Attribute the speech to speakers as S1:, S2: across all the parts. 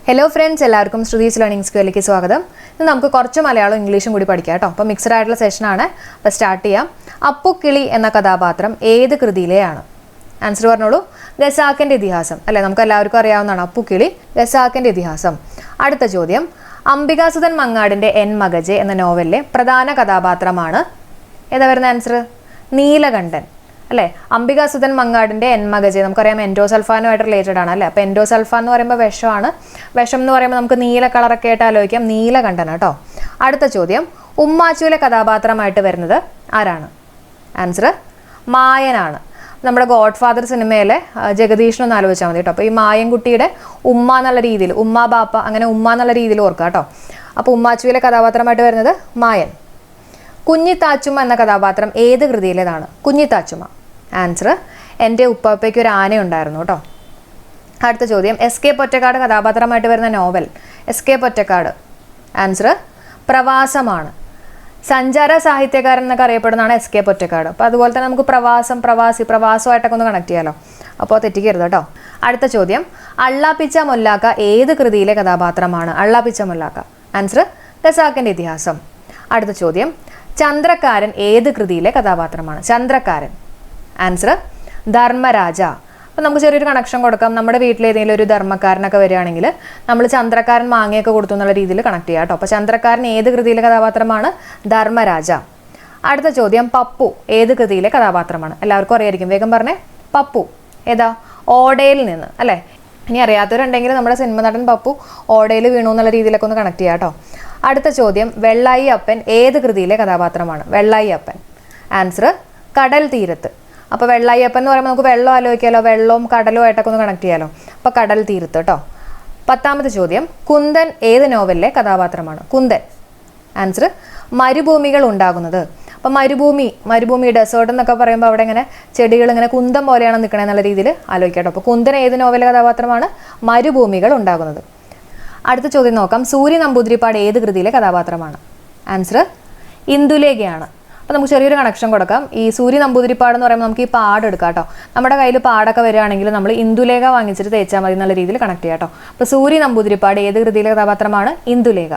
S1: Hello friends, എല്ലാവർക്കും Shruthi's learning സ്കൂളിലേക്ക് സ്വാഗതം. ഇന്ന് നമുക്ക് കുറച്ച് മലയാളം ഇംഗ്ലീഷും കൂടി പഠിക്കാം കേട്ടോ. അപ്പോൾ മിക്സഡ് ആയിട്ടുള്ള സെഷനാണ്. അപ്പോൾ സ്റ്റാർട്ട് ചെയ്യാം. അപ്പുക്കിളി എന്ന കഥാപാത്രം ഏത് കൃതിയിലെയാണ്? ആൻസർ പറഞ്ഞോളൂ. ഖസാക്കിൻ്റെ ഇതിഹാസം അല്ലേ, നമുക്ക് എല്ലാവർക്കും അറിയാവുന്നതാണ് അപ്പുക്കിളി, ഖസാക്കിൻ്റെ ഇതിഹാസം. അടുത്ത ചോദ്യം, അംബികാസുധൻ മങ്ങാടിൻ്റെ എൻ മഗജെ എന്ന നോവലിലെ പ്രധാന കഥാപാത്രമാണ് ഏതാ വരുന്ന ആൻസർ? നീലകണ്ഠൻ അല്ലേ. അംബികാസുധൻ മങ്ങാടിൻ്റെ എൻ മഗജെ നമുക്കറിയാം എൻഡോസൾഫാനുമായിട്ട് റിലേറ്റഡ് ആണ് അല്ലേ. അപ്പോൾ എൻഡോസൾഫാൻ എന്ന് പറയുമ്പോൾ വിഷമാണ്. വിഷം എന്ന് പറയുമ്പോൾ നമുക്ക് നീല കളറൊക്കെ ആയിട്ട് ആലോചിക്കാം. നീലകണ്ഠൻ കേട്ടോ. അടുത്ത ചോദ്യം, ഉമ്മാച്ചുവിലെ കഥാപാത്രമായിട്ട് വരുന്നത് ആരാണ്? ആൻസർ മായനാണ്. നമ്മുടെ ഗോഡ് ഫാദർ സിനിമയിലെ ജഗദീഷിനൊന്ന് ആലോചിച്ചാൽ മതി കേട്ടോ. അപ്പോൾ ഈ മായൻകുട്ടിയുടെ ഉമ്മ എന്നുള്ള രീതിയിൽ, ഉമ്മ ബാപ്പ അങ്ങനെ ഉമ്മ എന്നുള്ള രീതിയിൽ ഓർക്കുക കേട്ടോ. അപ്പോൾ ഉമ്മാച്ചുവിലെ കഥാപാത്രമായിട്ട് വരുന്നത് മായൻ. കുഞ്ഞിത്താച്ചുമ്മ എന്ന കഥാപാത്രം ഏത് കൃതിയിലേതാണ്? കുഞ്ഞിത്താച്ചുമ്മ. ആൻസർ എൻ്റെ ഉപ്പാപ്പയ്ക്ക് ഒരു ആനയുണ്ടായിരുന്നു കേട്ടോ. അടുത്ത ചോദ്യം, എസ് കെ പൊറ്റക്കാട് കഥാപാത്രമായിട്ട് വരുന്ന novel? S K Pottekkatt. Answer പ്രവാസമാണ്. സഞ്ചാര സാഹിത്യകാരൻ എന്നൊക്കെ അറിയപ്പെടുന്നതാണ് എസ് കെ പൊറ്റക്കാട്. അപ്പോൾ അതുപോലെ തന്നെ നമുക്ക് പ്രവാസം, പ്രവാസി, പ്രവാസമായിട്ടൊക്കെ ഒന്ന് കണക്ട് ചെയ്യാലോ. അപ്പോൾ തെറ്റിക്കരുത് കേട്ടോ. അടുത്ത ചോദ്യം, അള്ളാപ്പിച്ച മൊല്ലാക്ക ഏത് കൃതിയിലെ കഥാപാത്രമാണ്? അള്ളാപ്പിച്ച മൊല്ലാക്ക. ആൻസർ ഖസാക്കിൻ്റെ ഇതിഹാസം. അടുത്ത ചോദ്യം, ചന്ദ്രക്കാരൻ ഏത് കൃതിയിലെ കഥാപാത്രമാണ്? ചന്ദ്രക്കാരൻ. ആൻസർ ധർമ്മരാജ. അപ്പോൾ നമുക്ക് ചെറിയൊരു കണക്ഷൻ കൊടുക്കാം. നമ്മുടെ വീട്ടിൽ ഏതെങ്കിലും ഒരു ധർമ്മക്കാരനൊക്കെ വരികയാണെങ്കിൽ നമ്മൾ ചന്ദ്രക്കാരൻ മാങ്ങയൊക്കെ കൊടുത്തു എന്നുള്ള രീതിയിൽ കണക്ട് ചെയ്യാം കേട്ടോ. അപ്പോൾ ചന്ദ്രക്കാരൻ ഏത് കൃതിയിലെ കഥാപാത്രമാണ്? ധർമ്മരാജ. അടുത്ത ചോദ്യം, പപ്പു ഏത് കൃതിയിലെ കഥാപാത്രമാണ്? എല്ലാവർക്കും അറിയായിരിക്കും, വേഗം പറഞ്ഞേ. പപ്പു ഏതാ? ഓടയിൽ നിന്ന് അല്ലേ. ഇനി അറിയാത്തവരുണ്ടെങ്കിൽ നമ്മുടെ സിനിമ നടൻ പപ്പു ഓടയിൽ വീണു എന്നുള്ള രീതിയിലൊക്കെ ഒന്ന് കണക്ട് ചെയ്യാം കേട്ടോ. അടുത്ത ചോദ്യം, വെള്ളായി അപ്പൻ ഏത് കൃതിയിലെ കഥാപാത്രമാണ്? വെള്ളായി അപ്പൻ. ആൻസർ കടൽ തീരത്ത്. അപ്പോൾ വെള്ളായി അപ്പൻ എന്ന് പറയുമ്പോൾ നമുക്ക് വെള്ളം ആലോചിക്കാമല്ലോ, വെള്ളവും കടലും ആയിട്ടൊക്കെ ഒന്ന് കണക്ട് ചെയ്യാലോ. അപ്പോൾ കടൽ തീരത്ത് കേട്ടോ. 10ാമത്തെ ചോദ്യം, കുന്തൻ ഏത് നോവലിലെ കഥാപാത്രമാണ്? കുന്തൻ. ആൻസർ മരുഭൂമികൾ ഉണ്ടാകുന്നത്. അപ്പോൾ മരുഭൂമി ഡെസേർട്ട് എന്നൊക്കെ പറയുമ്പോൾ അവിടെ ഇങ്ങനെ ചെടികൾ ഇങ്ങനെ കുന്തം പോലെയാണ് നിൽക്കണേ എന്നുള്ള രീതിയിൽ ആലോചിക്കാം. അപ്പോൾ കുന്തൻ ഏത് നോവലിലെ കഥാപാത്രമാണ്? മരുഭൂമികൾ ഉണ്ടാകുന്നത്. അടുത്ത ചോദ്യം നോക്കാം, സൂര്യ നമ്പൂതിരിപ്പാട് ഏത് കൃതിയിലെ കഥാപാത്രമാണ്? ആൻസർ ഇന്ദുലേഖയാണ്. അപ്പോൾ നമുക്ക് ചെറിയൊരു കണക്ഷൻ കൊടുക്കാം. ഈ സൂര്യ നമ്പൂതിരിപ്പാട് എന്ന് പറയുമ്പോൾ നമുക്ക് ഈ പാട് എടുക്കാം കേട്ടോ. നമ്മുടെ കയ്യിൽ പാടൊക്കെ വരികയാണെങ്കിൽ നമ്മൾ ഇന്ദുലേഖ വാങ്ങിച്ചിട്ട് തേച്ചാൽ മതി എന്നുള്ള രീതിയിൽ കണക്ട് ചെയ്യാം കേട്ടോ. അപ്പോൾ സൂര്യ നമ്പൂതിരിപ്പാട് ഏത് കൃതിയിലെ കഥാപാത്രമാണ്? ഇന്ദുലേഖ.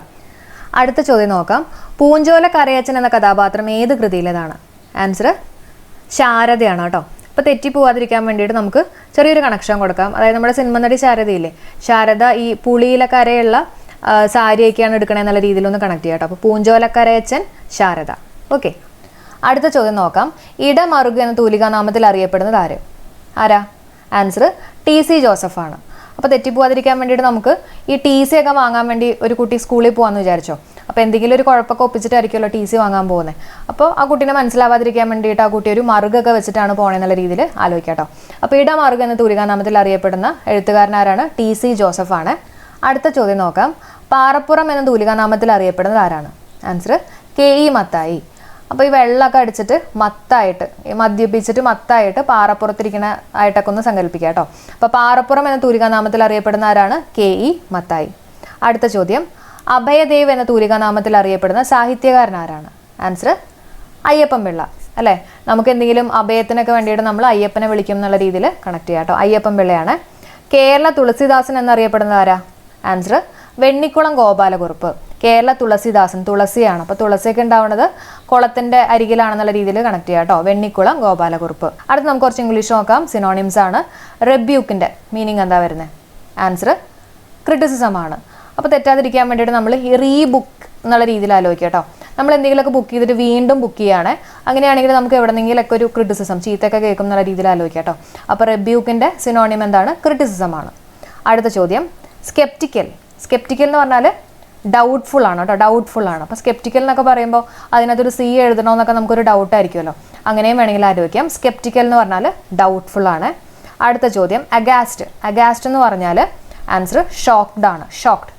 S1: അടുത്ത ചോദ്യം നോക്കാം, പൂഞ്ചോല കരയച്ചൻ എന്ന കഥാപാത്രം ഏത് കൃതിയിലേതാണ്? ആൻസർ ശാരദയാണ് കേട്ടോ. അപ്പോൾ തെറ്റിപ്പോവാതിരിക്കാൻ വേണ്ടിയിട്ട് നമുക്ക് ചെറിയൊരു കണക്ഷൻ കൊടുക്കാം. അതായത് നമ്മുടെ സിനിമ നടി ശാരദയില്ലേ, ശാരദ ഈ പുളിയിലക്കരയുള്ള സാരിയൊക്കെയാണ് എടുക്കണേ എന്നുള്ള രീതിയിലൊന്ന് കണക്ട് ചെയ്യാം കേട്ടോ. അപ്പോൾ പൂഞ്ചോലക്കരയച്ചൻ ശാരദ. ഓക്കെ. അടുത്ത ചോദ്യം നോക്കാം, ഇടമറുക് എന്ന തൂലികാനാമത്തിൽ അറിയപ്പെടുന്നത് ആരാ? Answer TC ജോസഫാണ്. അപ്പോൾ തെറ്റിപ്പോവാതിരിക്കാൻ വേണ്ടിയിട്ട് നമുക്ക് ഈ TC ഒക്കെ വാങ്ങാൻ വേണ്ടി ഒരു കുട്ടി സ്കൂളിൽ പോകാമെന്ന് വിചാരിച്ചോ. അപ്പോൾ എന്തെങ്കിലും ഒരു കുഴപ്പമൊക്കെ ഒപ്പിച്ചിട്ടായിരിക്കുമല്ലോ TC വാങ്ങാൻ പോകുന്നത്. അപ്പോൾ ആ കുട്ടീനെ മനസ്സിലാവാതിരിക്കാൻ വേണ്ടിയിട്ട് ആ കുട്ടി ഒരു മറുകൊക്കെ വെച്ചിട്ടാണ് പോകണമെന്നുള്ള രീതിയിൽ ആലോചിക്കാം കേട്ടോ. അപ്പോൾ ഇടമറുക് എന്ന തൂലികാനാമത്തിൽ അറിയപ്പെടുന്ന എഴുത്തുകാരൻ ആരാണ്? TC ജോസഫാണ്. അടുത്ത ചോദ്യം നോക്കാം, പാറപ്പുറം എന്ന തൂലികാനാമത്തിൽ അറിയപ്പെടുന്നത് ആരാണ്? Answer KE Mathai. അപ്പോൾ ഈ വെള്ളമൊക്കെ അടിച്ചിട്ട് മത്തായിട്ട് മദ്യപിച്ചിട്ട് മത്തായിട്ട് പാറപ്പുറത്തിരിക്കുന്ന ആയിട്ടൊക്കെ ഒന്ന് സങ്കല്പിക്കുക കേട്ടോ. അപ്പോൾ പാറപ്പുറം എന്ന തൂലികാനാമത്തിൽ അറിയപ്പെടുന്ന ആരാണ്? KE മത്തായി. അടുത്ത ചോദ്യം, അഭയദേവ് എന്ന തൂലികാനാമത്തിൽ അറിയപ്പെടുന്ന സാഹിത്യകാരൻ ആരാണ്? ആൻസർ അയ്യപ്പൻ പിള്ള അല്ലേ. നമുക്ക് എന്തെങ്കിലും അഭയത്തിനൊക്കെ വേണ്ടിയിട്ട് നമ്മൾ അയ്യപ്പനെ വിളിക്കും എന്നുള്ള രീതിയിൽ കണക്ട് ചെയ്യാം കേട്ടോ. അയ്യപ്പൻ പിള്ളയാണ്. കേരള തുളസിദാസൻ എന്നറിയപ്പെടുന്നത് ആരാ? ആൻസർ വെണ്ണിക്കുളം ഗോപാലകുറുപ്പ്. കേരള തുളസിദാസൻ, തുളസിയാണ്. അപ്പോൾ തുളസിയൊക്കെ ഉണ്ടാവുന്നത് കുളത്തിൻ്റെ അരികിലാണെന്നുള്ള രീതിയിൽ കണക്ട് ചെയ്യാം കേട്ടോ. വെണ്ണിക്കുളം ഗോപാലകുറുപ്പ്. അടുത്ത് നമുക്ക് കുറച്ച് ഇംഗ്ലീഷ് നോക്കാം. സിനോണിംസ് ആണ്. റെബ്യൂക്കിൻ്റെ മീനിങ് എന്താ വരുന്നത്? ആൻസർ ക്രിറ്റിസിസം ആണ്. അപ്പോൾ തെറ്റാതിരിക്കാൻ വേണ്ടിയിട്ട് നമ്മൾ ഈ റീബുക്ക് എന്നുള്ള രീതിയിൽ ആലോചിക്കുക കേട്ടോ. നമ്മൾ എന്തെങ്കിലുമൊക്കെ ബുക്ക് ചെയ്തിട്ട് വീണ്ടും ബുക്ക് ചെയ്യുകയാണ്, അങ്ങനെയാണെങ്കിൽ നമുക്ക് എവിടെന്നെങ്കിലൊക്കെ ഒരു ക്രിറ്റിസിസം, ചീത്തയൊക്കെ കേൾക്കും എന്നുള്ള രീതിയിൽ ആലോചിക്കുക കേട്ടോ. അപ്പോൾ റെബ്യൂക്കിൻ്റെ സിനോണിം എന്താണ്? ക്രിറ്റിസിസം ആണ്. അടുത്ത ചോദ്യം, സ്കെപ്റ്റിക്കൽ എന്ന് പറഞ്ഞാൽ ഡൗട്ട്ഫുൾ ആണ് കേട്ടോ. ഡൗട്ട്ഫുൾ ആണ്. അപ്പോൾ സ്കെപ്റ്റിക്കൽ എന്നൊക്കെ പറയുമ്പോൾ അതിനകത്തൊരു C എഴുതണമെന്നൊക്കെ നമുക്കൊരു ഡൗട്ട് ആയിരിക്കുമല്ലോ. അങ്ങനെയും വേണമെങ്കിൽ ആലോചിക്കാം. സ്കെപ്റ്റിക്കൽ എന്ന് പറഞ്ഞാൽ ഡൗട്ട്ഫുൾ ആണ്. അടുത്ത ചോദ്യം, അഗാസ്റ്റ് എന്ന് പറഞ്ഞാൽ ആൻസർ ഷോക്ക്ഡ് ആണ്. ഷോക്ക്ഡ്.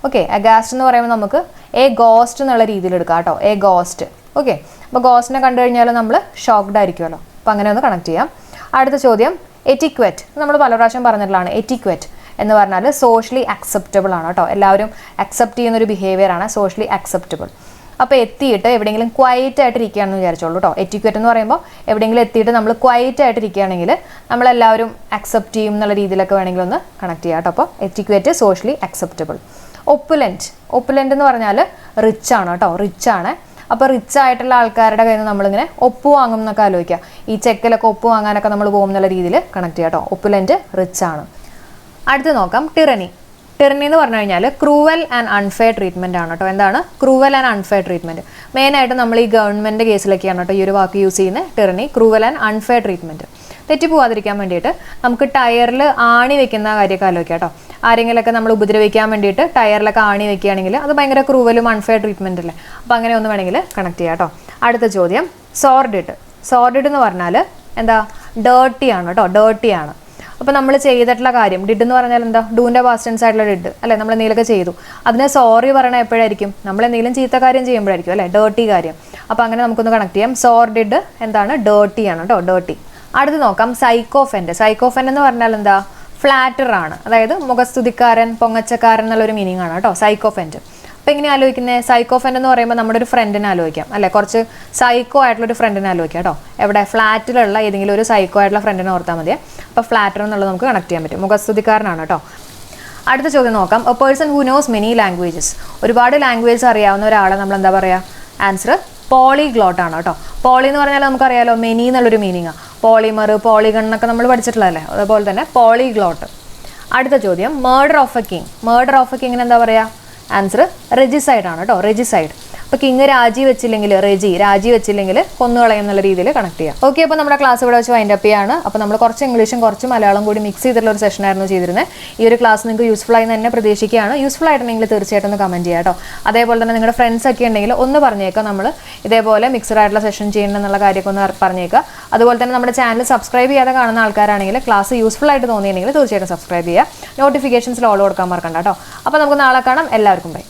S1: ഓക്കെ. അഗാസ്റ്റ് എന്ന് പറയുമ്പോൾ നമുക്ക് എ ഗോസ്റ്റ് എന്നുള്ള രീതിയിൽ എടുക്കാം കേട്ടോ. A ghost. ഓക്കെ. അപ്പോൾ ഗോസ്റ്റിനെ കണ്ടു കഴിഞ്ഞാൽ നമ്മൾ ഷോക്ക്ഡ് ആയിരിക്കുമല്ലോ. അപ്പോൾ അങ്ങനെ ഒന്ന് കണക്ട് ചെയ്യാം. അടുത്ത ചോദ്യം, എറ്റിക്വറ്റ്. നമ്മൾ പല പ്രാവശ്യം പറഞ്ഞിട്ടുള്ളതാണ്. എറ്റിക്വറ്റ് എന്ന് പറഞ്ഞാൽ സോഷ്യലി അക്സെപ്റ്റബിൾ ആണ് കേട്ടോ. എല്ലാവരും അക്സെപ്റ്റ് ചെയ്യുന്നൊരു ബിഹേവിയർ ആണ് സോഷ്യലി അക്സെപ്റ്റബിൾ. അപ്പോൾ എത്തിയിട്ട് എവിടെയെങ്കിലും ക്വയറ്റ് ആയിട്ട് ഇരിക്കുകയാണെന്ന് വിചാരിച്ചോളൂ കേട്ടോ. എറ്റിക്വറ്റ് എന്ന് പറയുമ്പോൾ എവിടെയെങ്കിലും എത്തിയിട്ട് നമ്മൾ ക്വയറ്റ് ആയിട്ട് ഇരിക്കുകയാണെങ്കിൽ നമ്മളെല്ലാവരും അക്സെപ്റ്റ് ചെയ്യും എന്നുള്ള രീതിയിലൊക്കെ വേണമെങ്കിൽ ഒന്ന് കണക്ട് ചെയ്യാം കേട്ടോ. അപ്പോൾ എറ്റിക്വറ്റ് സോഷ്യലി അക്സെപ്റ്റബിൾ. ഒപ്പുലൻ്റ് എന്ന് പറഞ്ഞാൽ റിച്ച് ആണ് കേട്ടോ, റിച്ച് ആണ്. അപ്പോൾ റിച്ച് ആയിട്ടുള്ള ആൾക്കാരുടെ കയ്യിൽ നിന്ന് നമ്മളിങ്ങനെ ഒപ്പ് വാങ്ങും എന്നൊക്കെ ആലോചിക്കുക. ഈ ചെക്കിലൊക്കെ ഒപ്പ് വാങ്ങാനൊക്കെ നമ്മൾ പോകും എന്നുള്ള രീതിയിൽ കണക്ട് ചെയ്യാം കേട്ടോ. ഒപ്പുലൻ്റ് റിച്ച് ആണ്. അടുത്ത് നോക്കാം ടിറനി. ടിറനി എന്ന് പറഞ്ഞു കഴിഞ്ഞാൽ ക്രൂവൽ ആൻഡ് അൺഫെയർ ട്രീറ്റ്മെൻ്റ് ആണ് കേട്ടോ. എന്താണ് ക്രൂവൽ ആൻഡ് അൺഫെയർ ട്രീറ്റ്മെൻറ്റ്? മെയിനായിട്ട് നമ്മൾ ഈ ഗവൺമെൻറ് കേസിലൊക്കെയാണ് കേട്ടോ ഈ ഒരു വാക്ക് യൂസ് ചെയ്യുന്നത്. Tyranny, cruel and unfair treatment. തെറ്റിപ്പോവാതിരിക്കാൻ വേണ്ടിയിട്ട് നമുക്ക് ടയറിൽ ആണി വെക്കുന്ന കാര്യമൊക്കെ ആലോചിക്കാം കേട്ടോ. ആരെങ്കിലുമൊക്കെ നമ്മൾ ഉപദ്രവിക്കാൻ വേണ്ടിയിട്ട് ടയറിലൊക്കെ ആണി വെക്കുകയാണെങ്കിൽ അത് ഭയങ്കര ക്രൂവലും അൺഫെയർ ട്രീറ്റ്മെൻ്റ് അല്ലേ. അപ്പോൾ അങ്ങനെ ഒന്ന് വേണമെങ്കിൽ കണക്ട് ചെയ്യാം കേട്ടോ. അടുത്ത ചോദ്യം സോർഡിഡ്. സോർഡിഡ് എന്ന് പറഞ്ഞാൽ എന്താ? ഡേർട്ടി ആണ് കേട്ടോ, ഡേർട്ടി ആണ്. അപ്പോൾ നമ്മൾ ചെയ്തിട്ടുള്ള കാര്യം, ഡിഡ് എന്ന് പറഞ്ഞാൽ എന്താ? ഡൂൻ്റെ പാസ്റ്റ് ടെൻസ് ആയിട്ടുള്ള ഡിഡ് അല്ലേ, നമ്മൾ എന്തെങ്കിലുമൊക്കെ ചെയ്തു. അതിനെ സോറി പറയണത് എപ്പോഴായിരിക്കും? നമ്മൾ എന്തെങ്കിലും ചീത്ത കാര്യം ചെയ്യുമ്പോഴായിരിക്കും അല്ലേ, ഡേർട്ടി കാര്യം. അപ്പോൾ അങ്ങനെ നമുക്കൊന്ന് കണക്ട് ചെയ്യാം. സോർഡിഡ് എന്താണ്? ഡേർട്ടി ആണ് കേട്ടോ, ഡേർട്ടി. അടുത്ത് നോക്കാം സൈക്കോഫെൻ്റ്. സൈക്കോഫെൻ്റ് എന്ന് പറഞ്ഞാൽ എന്താ? ഫ്ലാറ്റർ ആണ്, അതായത് മുഖസ്തുതിക്കാരൻ, പൊങ്ങച്ചക്കാരൻ എന്നുള്ളൊരു മീനിങ് ആണ് കേട്ടോ സൈക്കോഫെൻ്റ്. അപ്പോൾ എങ്ങനെ ആലോചിക്കുന്നത്? സൈക്കോഫെൻ്റ് എന്ന് പറയുമ്പോൾ നമ്മുടെ ഒരു ഫ്രണ്ടിനെ ആലോചിക്കാം അല്ലേ, കുറച്ച് സൈക്കോ ആയിട്ടുള്ളൊരു ഫ്രണ്ടിനെ ആലോചിക്കാം കേട്ടോ. എവിടെ? ഫ്ലാറ്റിലുള്ള ഏതെങ്കിലും ഒരു സൈക്കോ ആയിട്ടുള്ള ഫ്രണ്ടിനെ ഓർത്താൽ മതിയെ. അപ്പോൾ ഫ്ലാറ്റർ എന്നുള്ളത് നമുക്ക് കണക്ട് ചെയ്യാൻ പറ്റും, മുഖസ്തുതിക്കാരനാണ് കേട്ടോ. അടുത്ത ചോദ്യം നോക്കാം. A person who knows many languages. ഒരുപാട് ലാംഗ്വേജസ് അറിയാവുന്ന ഒരാളെ നമ്മൾ എന്താ പറയുക? ആൻസർ പോളിഗ്ലോട്ട് ആണ് കേട്ടോ. പോളി എന്ന് പറഞ്ഞാൽ നമുക്കറിയാലോ മെനി എന്നുള്ളൊരു മീനിങ്ങാണ്. പോളിമർ, പോളിഗൺ എന്നൊക്കെ നമ്മൾ പഠിച്ചിട്ടുള്ളതല്ലേ, അതുപോലെ തന്നെ പോളിഗ്ലോട്ട്. അടുത്ത ചോദ്യം murder of a king. Murder of a കിങ്ങിന് എന്താ പറയുക? ആൻസർ റെജിസൈഡ് ആണ് കേട്ടോ, റെജിസൈഡ്. അപ്പോൾ കിങ് രാജി വെച്ചില്ലെങ്കിൽ, രാജി വെച്ചില്ലെങ്കിൽ കൊന്നുകളയും എന്നുള്ള രീതിയിൽ കണക്ട് ചെയ്യാം. ഓക്കെ, അപ്പോൾ നമ്മുടെ ക്ലാസ് ഇവിടെ വെച്ച് വൈൻഡ് അപ്പ് ചെയ്യാണ്. അപ്പോൾ നമ്മൾ കുറച്ച് ഇംഗ്ലീഷും കുറച്ച് മലയാളം കൂടി മിക്സ് ചെയ്തിട്ടുള്ള ഒരു സെഷനായിരുന്നു ചെയ്തിരുന്നത്. ഈ ഒരു ക്ലാസ് നിങ്ങൾക്ക് യൂസ്ഫുൾ ആയി തന്നെ പ്രതീക്ഷിക്കുകയാണ്. യൂസ്ഫുൾ ആയിട്ടുണ്ടെങ്കിൽ തീർച്ചയായിട്ടും ഒന്ന് കമൻറ്റ് ചെയ്യാം കേട്ടോ. അതേപോലെ തന്നെ നിങ്ങളുടെ ഫ്രണ്ട്സ് ഒക്കെ ഉണ്ടെങ്കിൽ ഒന്ന് പറഞ്ഞേക്കാം, നമ്മൾ ഇതേപോലെ മിക്സഡ് ആയിട്ടുള്ള സെഷൻ ചെയ്യണം എന്നുള്ള കാര്യമൊക്കെ ഒന്ന് പറഞ്ഞേക്കുക. അതുപോലെ തന്നെ നമ്മുടെ ചാനൽ സബ്സ്ക്രൈബ് ചെയ്യാതെ കാണുന്ന ആൾക്കാരാണെങ്കിൽ ക്ലാസ് യൂസ്ഫുൾ ആയിട്ട് തോന്നിയിട്ടുണ്ടെങ്കിൽ തീർച്ചയായിട്ടും സബ്സ്ക്രൈബ് ചെയ്യുക. നോട്ടിഫിക്കേഷൻസിൽ ഓൾ കൊടുക്കാൻ മറക്കണ്ട കേട്ടോ. അപ്പോൾ നമുക്ക് നാളെ കാണാം. എല്ലാവർക്കും ബൈ.